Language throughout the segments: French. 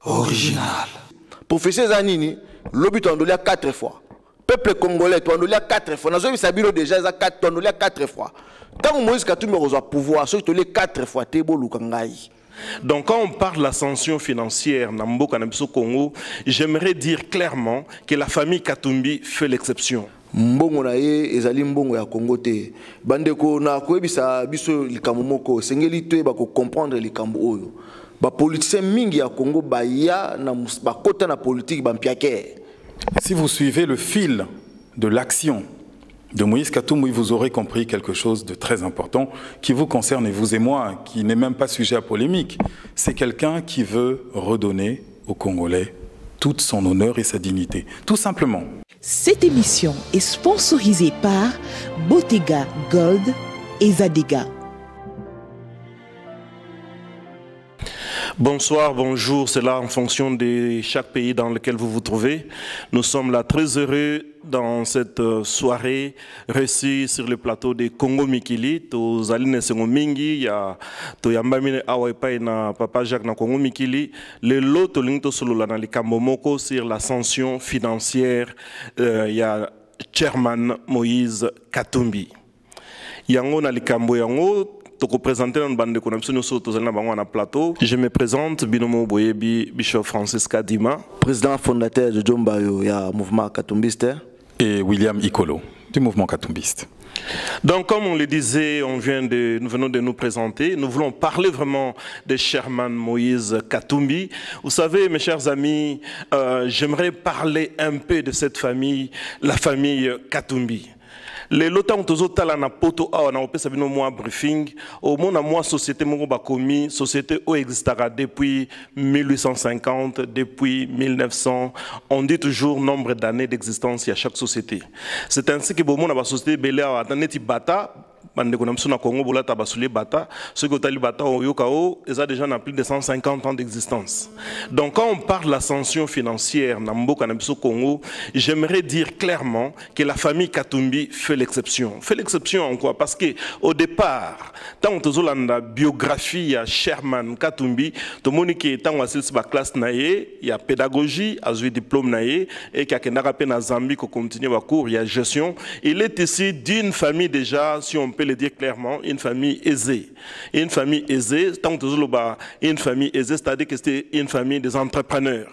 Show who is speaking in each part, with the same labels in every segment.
Speaker 1: original. Professeur Zanini, l'obit on doit 4 fois. Peuple congolais, on doit 4 fois. Nous avons vu déjà 4, on doit 4 fois. Tant que Moïse Katumbi a pouvoir, ce que 4 fois, t'es beau Lukangai.
Speaker 2: Donc quand on parle de l'ascension financière Namboka Nambiso Congo, j'aimerais dire clairement que la famille Katumbi fait l'exception.
Speaker 1: Mbongo na ye ezali mbongo ya Congo te. Bandeko na koyebisa biso likambo moko sengeli to ba ko comprendre likambo oyo. Ba politicien mingi ya Congo ba ya na ba kota na politique ba mpiake.
Speaker 3: Si vous suivez le fil de l'action de Moïse Katumbi, vous aurez compris quelque chose de très important qui vous concerne, et vous et moi, qui n'est même pas sujet à polémique. C'est quelqu'un qui veut redonner aux Congolais toute son honneur et sa dignité, tout simplement.
Speaker 4: Cette émission est sponsorisée par Bottega Gold et Zadega.
Speaker 2: Bonsoir, bonjour, c'est là en fonction de chaque pays dans lequel vous vous trouvez. Nous sommes là très heureux dans cette soirée reçue sur le plateau de Congo Mikili. Aux Aline Sengo Mingi, il y a Toyambamine Awaipai na Papa Jacques na Congo Mikili. Le lot Tolinto Solola na Likambomoko sur l'ascension financière, il y a Chairman Moïse Katumbi. Yango na Likambo Yango. Je me présente, Binomo Boyebi, Bishop Francis Kadima,
Speaker 1: président fondateur de Jombayo, ya mouvement Katumbiste,
Speaker 3: et William Ikolo, du mouvement Katumbiste.
Speaker 2: Donc, comme on le disait, nous venons de nous présenter. Nous voulons parler vraiment de Chairman Moïse Katumbi. Vous savez, mes chers amis, j'aimerais parler un peu de cette famille, la famille Katumbi. Les lotants tozotala na poto a na opesa bino moi briefing au monde moi société mongo bakomi société o existera depuis 1850 depuis 1900 on dit toujours nombre d'années d'existence à chaque société. C'est ainsi que bon na société belé a taneti bata bande ko namso na Congo bolata basuli bata ce que tali bata o yokao ils ont déjà plus de 150 ans d'existence. Donc quand on parle de l'ascension financière na mboka na biso Congo, j'aimerais dire clairement que la famille Katumbi fait l'exception. Fait l'exception en quoi? Parce que au départ, tant que la biographie à Chairman Katumbi, tout le monde qui est en classe naïe, il y a pédagogie, il y a diplôme naïe et qui a na Zambie qui continue à cours, il y a gestion. Il est ici d'une famille déjà, si on peut le dire clairement, une famille aisée. Une famille aisée, tant que une famille aisée, c'est-à-dire que c'était une famille des entrepreneurs.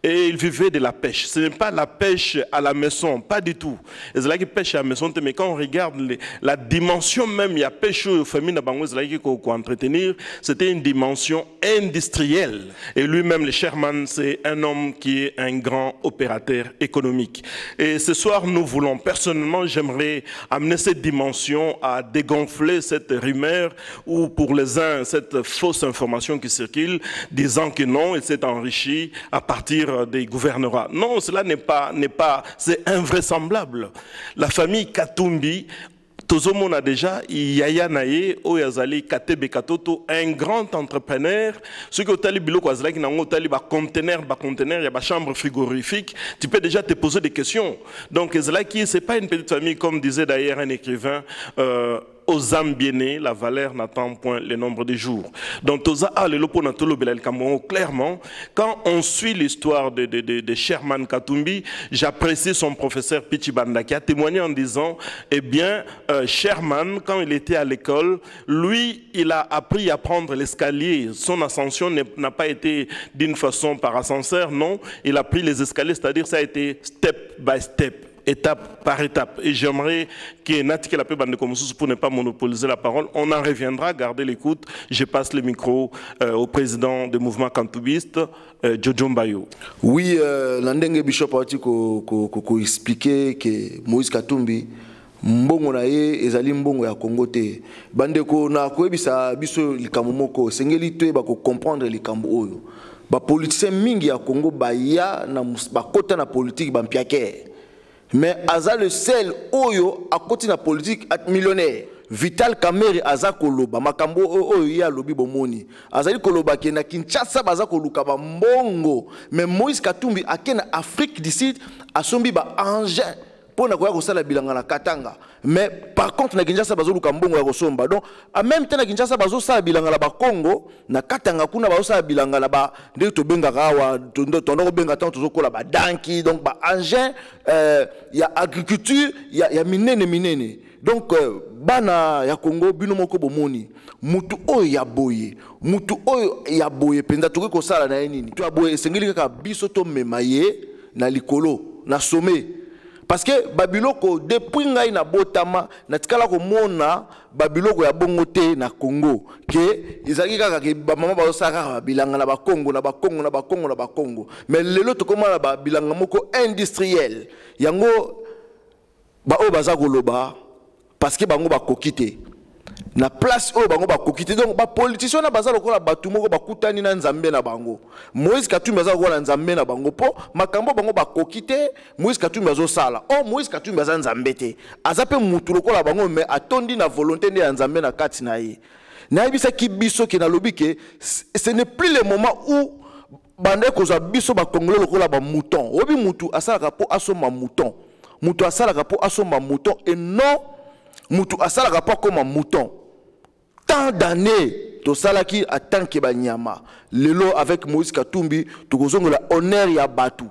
Speaker 2: Et ils vivaient de la pêche. Ce n'est pas la pêche à la maison, pas du tout. C'est là qui pêche à la maison, mais quand on regarde la dimension même, il y a pêche aux familles qui entretenir, c'était une dimension industrielle. Et lui-même, le Chairman, c'est un homme qui est un grand opérateur économique. Et ce soir, nous voulons, personnellement, j'aimerais amener cette dimension à dégonfler cette rumeur ou pour les uns, cette fausse information qui circule, disant que non, il s'est enrichi à partir des gouvernorats. Non, cela n'est pas, c'est invraisemblable. La famille Katumbi, Tozomo a déjà, Yaya Naye, Oyazali, Katebe Katoto, un grand entrepreneur. Ce que tu as dit, tu as conteneur, il y a chambre frigorifique, tu peux déjà te poser des questions. Donc, ce n'est pas une petite famille, comme disait d'ailleurs un écrivain, aux âmes bien-nées, la valeur n'attend point le nombre de jours. Donc, clairement, quand on suit l'histoire de Chairman Katumbi, j'apprécie son professeur Pichibanda qui a témoigné en disant, eh bien, Chairman, quand il était à l'école, lui, il a appris à prendre l'escalier. Son ascension n'a pas été d'une façon par ascenseur, non. Il a pris les escaliers, c'est-à-dire ça a été step by step. Étape par étape. Et j'aimerais que Nati Kelapé Bande Komoussous, pour ne pas monopoliser la parole, on en reviendra, gardez l'écoute. Je passe le micro au président du mouvement Katumbiste, Jojo Mbayo.
Speaker 1: Oui, l'Andenge Bishop a expliqué que Moïse Katumbi, mbongo na ye ezali mbongo ya Congo te. Bandeko na koyebisa biso likambo moko sengeli to ba ko comprendre likambo oyo. Ba politicien mingi ya Congo ba ya na ba kota na politique ba mpiake. Mais Aza le seul oyo à côté de la politique millionnaire. Vital Kamerhe Aza Koloba makambo oyo ya lobi bomoni. Azali Koloba ki na Kinshasa baza koluka ba mbongo. Mais Moïse Katumbi akena Afrique du Sud asombi ba engin pour na koya kosala bilanga na Katanga. Mais par contre na Kinshasa bazo luka mbongo ya kosomba. Donc en même temps na Kinshasa bazo sala bilanga la ba Congo na Katanga kuna bazo sala bilanga la ba nde to benga kawa tondo benga tant tozo kola ba danki donc ba engin ya agriculture ya minene. Donc bana ya Congo bino moko bomoni mutu oyo ya boye penza toke kosala na nini to aboye esengeli kaka biso to memaye na likolo na sommet parce que babiloko depuis ngai na botama na tikala ko mona babiloko ya bongo te na Congo ke izaki kaka ke ba mama ba osaka bilanga na ba Congo mais lelo to komana ba bilanga moko industriel yango ba o baza koloba parce que bango ba kokite na place o bango ba kokite donc ba politicien na baza lokola batu moko bakutani na nzambe na bango Moïse Katumbi baza lokola nzambe na bango po makambo bango ba kokite Moïse Katumbi bazo sala Moïse Katumbi baza nzambe te azape mutu lokola bango mais atondi na volonté de nzambe na kati na ye na yebisa ki biso ke na lobi ke ce n'est plus le moment où bande koza biso ba congolais lokola ba mouton obi mutu asala po asoma mouton mutu asala po asoma mouton et non mutu asala rapport comme un mouton. Tant d'années, to salaki a tant que banyama. Lelo avec Moïse Katumbi, to kozongo la honneur ya batu.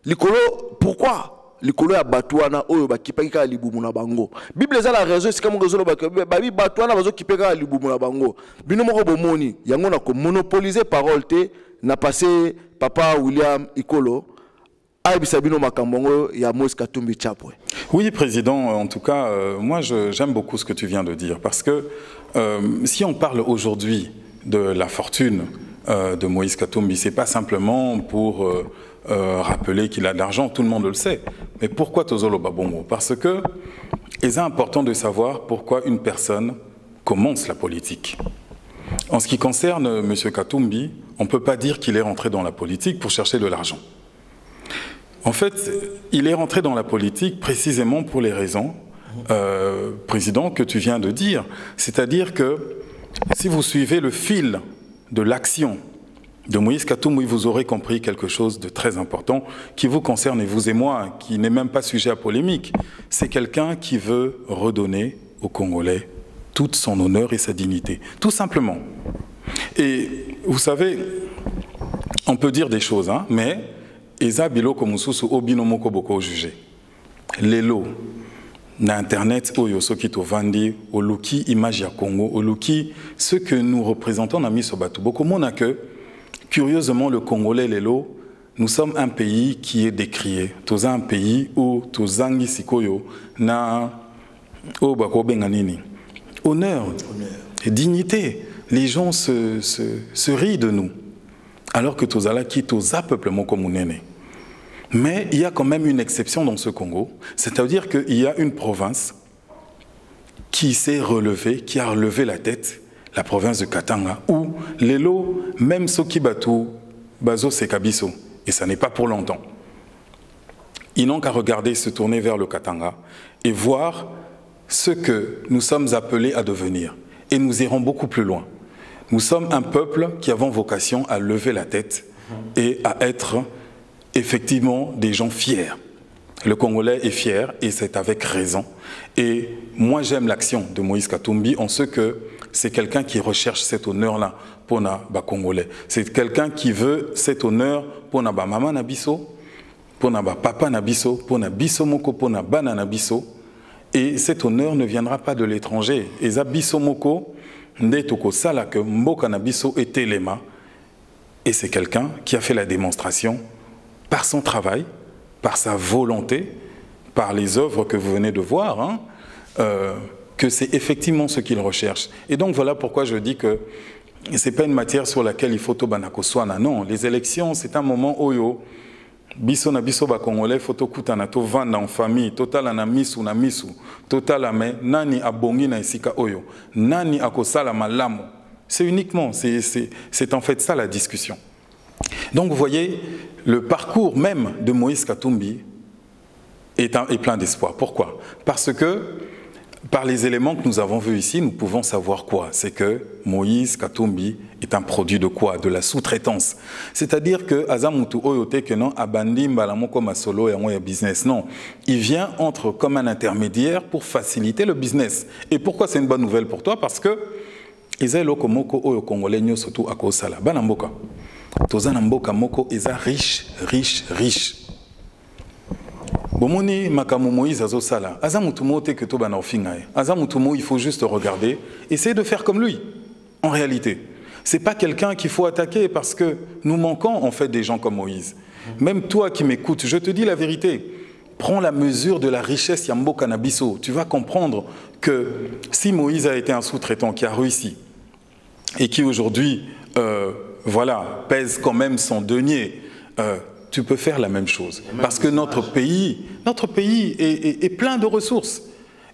Speaker 1: Likolo, pourquoi? Likolo ya batu wana oyo ba kipeka libumu na bango. Bible za la raison c'est comme kozolo ba babi batu wana bazo kipeka libumu na bango. Bino moko bomoni, yango na ko monopoliser parole te na passé papa William Ikolo.
Speaker 3: Oui, Président, en tout cas, moi j'aime beaucoup ce que tu viens de dire parce que si on parle aujourd'hui de la fortune de Moïse Katumbi, ce n'est pas simplement pour rappeler qu'il a de l'argent, tout le monde le sait. Mais pourquoi Tozolo Babongo? Parce que c'est important de savoir pourquoi une personne commence la politique. En ce qui concerne M. Katumbi, on ne peut pas dire qu'il est rentré dans la politique pour chercher de l'argent. En fait, il est rentré dans la politique précisément pour les raisons, Président, que tu viens de dire. C'est-à-dire que si vous suivez le fil de l'action de Moïse Katumbi, vous aurez compris quelque chose de très important qui vous concerne, et vous et moi, qui n'est même pas sujet à polémique. C'est quelqu'un qui veut redonner aux Congolais toute son honneur et sa dignité, tout simplement. Et vous savez, on peut dire des choses, hein, mais... Eza biloko mususu obino moko boko jugé. Lelo na internet oyo soki to vandi oluki image ya Congo oluki ce que nous représentons na miso batu boko mona que curieusement le Congolais lelo nous sommes un pays qui est décrié. Toza un pays où tozangi sikoyo na o bako benga nini honneur et dignité. Les gens se rient de nous. Alors que Tozala qui toza peuplement comme unene. Mais il y a quand même une exception dans ce Congo, c'est-à-dire qu'il y a une province qui s'est relevée, qui a relevé la tête, la province de Katanga, où les lots, même Soki Batu, Bazo Sekabiso, et ça n'est pas pour longtemps, ils n'ont qu'à regarder, se tourner vers le Katanga et voir ce que nous sommes appelés à devenir. Et nous irons beaucoup plus loin. Nous sommes un peuple qui avons vocation à lever la tête et à être effectivement des gens fiers. Le Congolais est fier et c'est avec raison. Et moi j'aime l'action de Moïse Katumbi en ce que c'est quelqu'un qui recherche cet honneur-là pour les Congolais. C'est quelqu'un qui veut cet honneur pour les maman nabiso, pour les papa nabiso, pour les biso moko, pour les bana nabiso. Et cet honneur ne viendra pas de l'étranger. Et za biso moko, et c'est quelqu'un qui a fait la démonstration par son travail, par sa volonté, par les œuvres que vous venez de voir, hein, que c'est effectivement ce qu'il recherche. Et donc voilà pourquoi je dis que ce n'est pas une matière sur laquelle il faut tobanako swana. Non, les élections, c'est un moment oyo. Biso na biso ba Congolais photo kutana to vanda en famille total na misu total mais nani abongi na esika oyo nani akosala malamu. C'est uniquement c'est en fait ça la discussion. Donc vous voyez le parcours même de Moïse Katumbi est plein d'espoir. Pourquoi? Parce que par les éléments que nous avons vus ici, nous pouvons savoir quoi? C'est que Moïse Katumbi est un produit de quoi? De la sous-traitance. C'est-à-dire que Azamutu Oyote que non abandi mbalamoko masolo et moya business. Non, il vient entre comme un intermédiaire pour faciliter le business. Et pourquoi c'est une bonne nouvelle pour toi? Parce que Eza loko moko oyo congolais nyo surtout à Kosala. Banamboka. Tozana mboka moko eza riche. Bomoni makamu Moïse azosala. Azamutumo te que to bana ofingae. Azamutumo, il faut juste regarder, essayer de faire comme lui. En réalité, c'est pas quelqu'un qu'il faut attaquer parce que nous manquons en fait des gens comme Moïse. Même toi qui m'écoutes, je te dis la vérité. Prends la mesure de la richesse Yambo Canabiso. Tu vas comprendre que si Moïse a été un sous-traitant qui a réussi et qui aujourd'hui, voilà, pèse quand même son denier. Tu peux faire la même chose. Parce que notre pays est plein de ressources.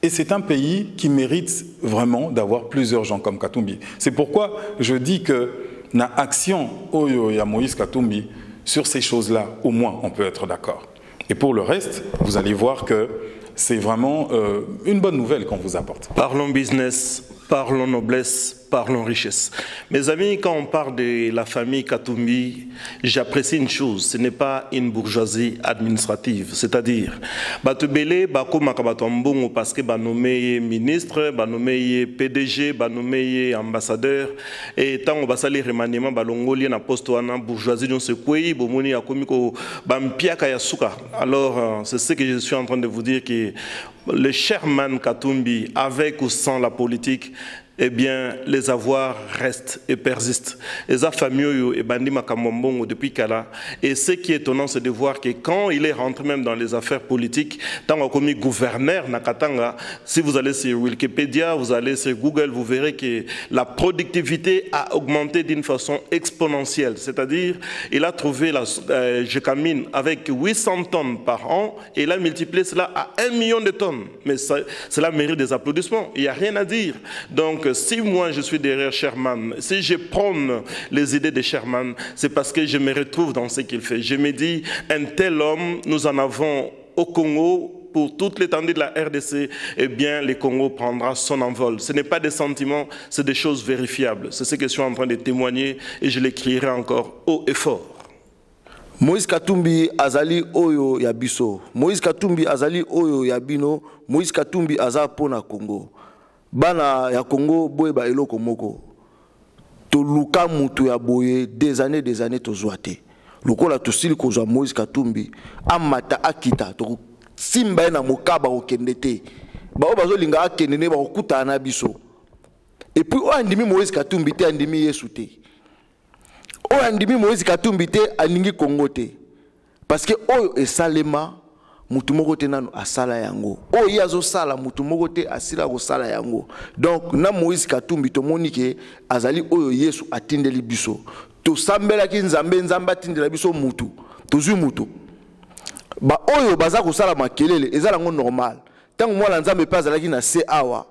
Speaker 3: Et c'est un pays qui mérite vraiment d'avoir plusieurs gens comme Katumbi. C'est pourquoi je dis que na action Oyo ya Moïse Katumbi, sur ces choses-là, au moins, on peut être d'accord. Et pour le reste, vous allez voir que c'est vraiment une bonne nouvelle qu'on vous apporte.
Speaker 2: Parlons business, parlons noblesse, parlons richesse. Mes amis, quand on parle de la famille Katumbi, j'apprécie une chose, ce n'est pas une bourgeoisie administrative, c'est-à-dire, Batubele, Bako Makabatombongo, parce que nommé ministre, nommé PDG, nommé ambassadeur, et tant on va salir remaniement, Balongoli, na poste wana bourgeoisie dans ce pays, Bomoni Akomiko, Bampia Kayasuka. Alors, c'est ce que je suis en train de vous dire, que le Sherman Katumbi, avec ou sans la politique, eh bien, les avoirs restent et persistent. Les familles et Bandi Makambombongo depuis Kala. Et ce qui est étonnant, c'est de voir que quand il est rentré même dans les affaires politiques, tant qu'on commis gouverneur Nakatanga, si vous allez sur Wikipédia, vous allez sur Google, vous verrez que la productivité a augmenté d'une façon exponentielle. C'est-à-dire, il a trouvé la Jekamine avec 800 tonnes par an et il a multiplié cela à 1 million de tonnes. Mais cela mérite des applaudissements. Il n'y a rien à dire. Donc, si moi je suis derrière Sherman, si je prône les idées de Sherman, c'est parce que je me retrouve dans ce qu'il fait. Je me dis, un tel homme, nous en avons au Congo, pour toute l'étendue de la RDC, eh bien, le Congo prendra son envol. Ce n'est pas des sentiments, c'est des choses vérifiables. C'est ce que je suis en train de témoigner et je l'écrirai encore haut et fort.
Speaker 1: Moïse Katumbi azali oyo ya biso. Moïse Katumbi azali oyo ya bino. Moïse Katumbi aza pona Congo. Bana ya Congo boye ba eloko moko. To luka mutu ya boye des années to zoate. Lokola to sili ko zo Moïse Katumbi amata akita to simba na mokaba okendete. Ba bazo linga akendene ba okuta na biso. Et puis o andimi Moïse Katumbi te andimi Yesu te. O andimi Moïse Katumbi te aningi Congo te. Parce que oyo esalema mutu moko te nanu asala yango. O yazo sala mutu moko te asila ko sala yango. Donc na Moïse Katumbi to monike azali oyo Yesu atindeli biso. To sambela ki nzambe nzamba atindela biso mutu. Tozui mutu. Ba oyo baza ko sala makelele ezala ngo normal. Tango mwana nzambe pa azalaki na se awa.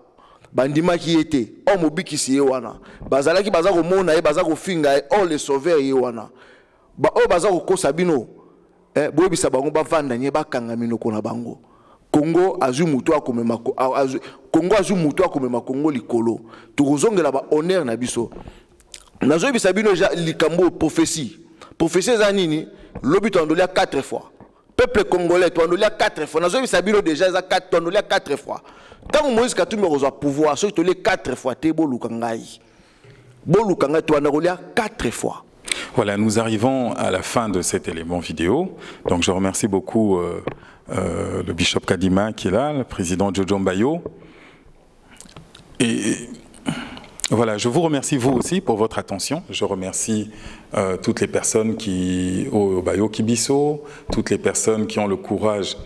Speaker 1: Bandima ki ete o mobikisi ye wana. Bazalaki baza ko mona ye baza ko finga ye o le sauveur ye wana. Ba o baza ko kosa bino. Boyebisa bango bavanda nye bakanga minoko na bango. Congo azu mutu akomema Congo azu mutu akomema Congo likolo. Tukozongela ba honneur na biso. Nazoyebisa bino likambo prophétie. Prophétie za nini? Lobi tondolia 4 fois. Peuple congolais tondolia 4 fois. Nazoyebisa bino déjà za 4 tondolia 4 fois. Tant Moïse Katumbi reçoit pouvoir, ce que les 4 fois te bolukangai. Bolukangai tondolia 4 fois.
Speaker 3: Voilà, nous arrivons à la fin de cet élément vidéo. Donc je remercie beaucoup le bishop Kadima qui est là, le président Jojo Mbayo. Et voilà, je vous remercie vous aussi pour votre attention. Je remercie toutes les personnes au Bayo Kibiso, toutes les personnes qui ont le courage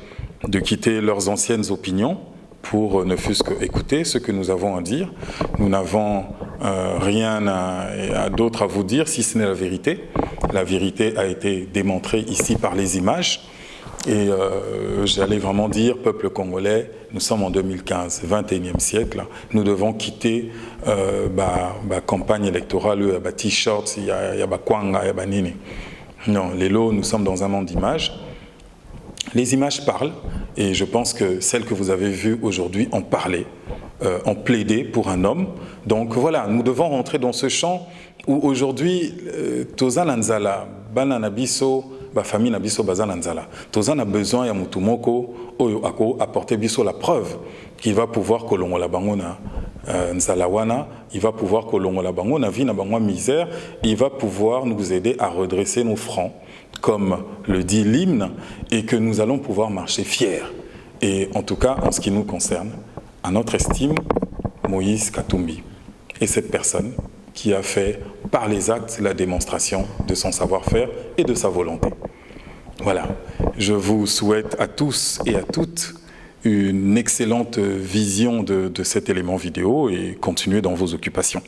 Speaker 3: de quitter leurs anciennes opinions pour ne fût-ce que écouter ce que nous avons à dire. Nous n'avons rien d'autre à vous dire si ce n'est la vérité. La vérité a été démontrée ici par les images. Et j'allais vraiment dire, peuple congolais, nous sommes en 2015, 21e siècle. Nous devons quitter la campagne électorale, il y a t-shirts, il y a kwanga, il y a nini. Non, les lots, nous sommes dans un monde d'images. Les images parlent, et je pense que celles que vous avez vues aujourd'hui ont parlé. ont plaidé pour un homme. Donc voilà, nous devons rentrer dans ce champ où aujourd'hui, Toza Nanzala, Bananabiso, famille Nabiso Baza Nanzala, Toza a besoin ya Mutumoko, Oyo Ako, apporter Biso la preuve qu'il va pouvoir kolongo la bangona Nzalawana, il va pouvoir kolongo la bangona vie na bangwa misère, il va pouvoir nous aider à redresser nos fronts, comme le dit l'hymne, et que nous allons pouvoir marcher fiers. Et en tout cas, en ce qui nous concerne, à notre estime, Moïse Katumbi est cette personne qui a fait par les actes la démonstration de son savoir-faire et de sa volonté. Voilà, je vous souhaite à tous et à toutes une excellente vision de cet élément vidéo et continuez dans vos occupations.